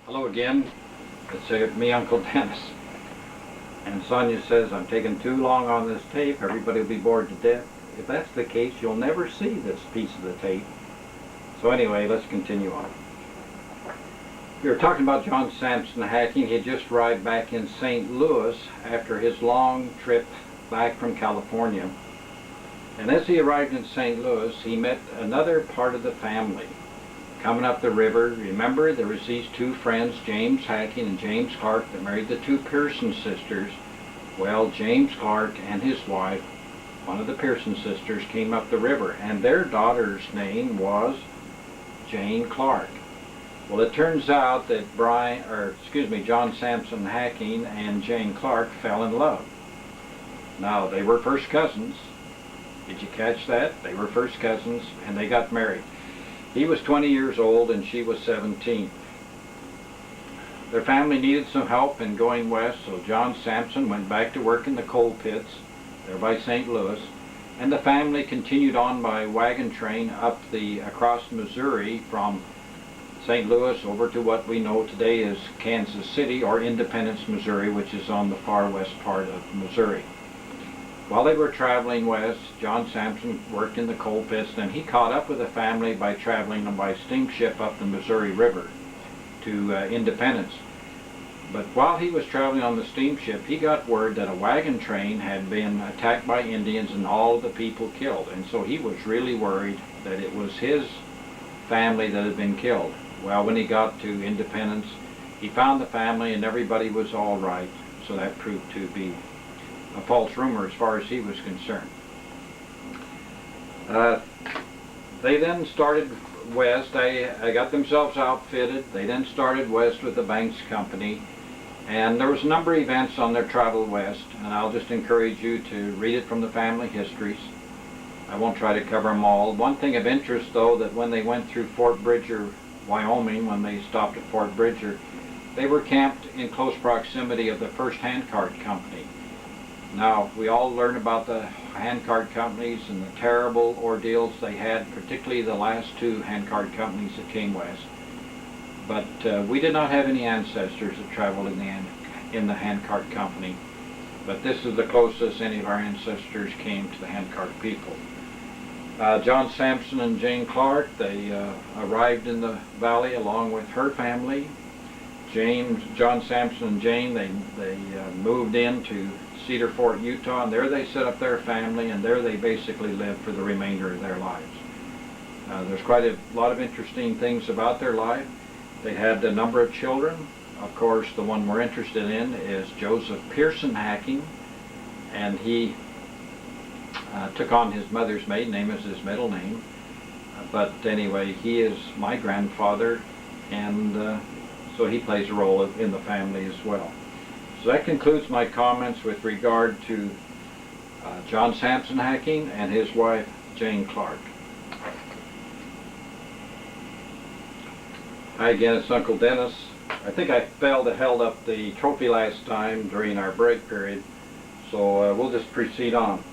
Hello again. It's me, Uncle Dennis. And Sonia says I'm taking too long on this tape. Everybody will be bored to death. If that's the case, you'll never see this piece of the tape. So anyway, let's continue on. We were talking about John Sampson hacking. He had just arrived back in St. Louis after his long trip back from California. And as he arrived in St. Louis, he met another part of the family coming up the river. Remember, there was these two friends, James Hacking and James Clark, that married the two Pearson sisters. Well, James Clark and his wife, one of the Pearson sisters, came up the river, and their daughter's name was Jane Clark. Well, it turns out that John Sampson Hacking and Jane Clark fell in love. Now, they were first cousins. Did you catch that? They were first cousins, and they got married. He was 20 years old and she was 17. Their family needed some help in going west, so John Sampson went back to work in the coal pits there by St. Louis, and the family continued on by wagon train across Missouri from St. Louis over to what we know today as Kansas City, or Independence, Missouri, which is on the far west part of Missouri. While they were traveling west, John Sampson worked in the coal pits, and he caught up with the family by traveling by steamship up the Missouri River to Independence. But while he was traveling on the steamship, he got word that a wagon train had been attacked by Indians and all of the people killed. And so he was really worried that it was his family that had been killed. Well, when he got to Independence, he found the family and everybody was all right. So that proved to be a false rumor as far as he was concerned. They then started west. They got themselves outfitted. They then started west with the Banks Company, and there was a number of events on their travel west, and I'll just encourage you to read it from the family histories. I won't try to cover them all. One thing of interest, though, that when they went through Fort Bridger, Wyoming, when they stopped at Fort Bridger, they were camped in close proximity of the first handcart company. Now, we all learn about the handcart companies and the terrible ordeals they had, particularly the last two handcart companies that came west. But we did not have any ancestors that traveled in the handcart company. But this is the closest any of our ancestors came to the handcart people. John Sampson and Jane Clark, they arrived in the valley along with her family. John Sampson and Jane, they moved into Cedar Fort, Utah, and there they set up their family, and there they basically lived for the remainder of their lives. There's quite a lot of interesting things about their life. They had a number of children. Of course, the one we're interested in is Joseph Pearson Hacking, and he took on his mother's maiden name as his middle name. But anyway, he is my grandfather, and so he plays a role in the family as well. So that concludes my comments with regard to John Sampson Hacking and his wife, Jane Clark. Hi again, it's Uncle Dennis. I think I failed to held up the trophy last time during our break period, so we'll just proceed on.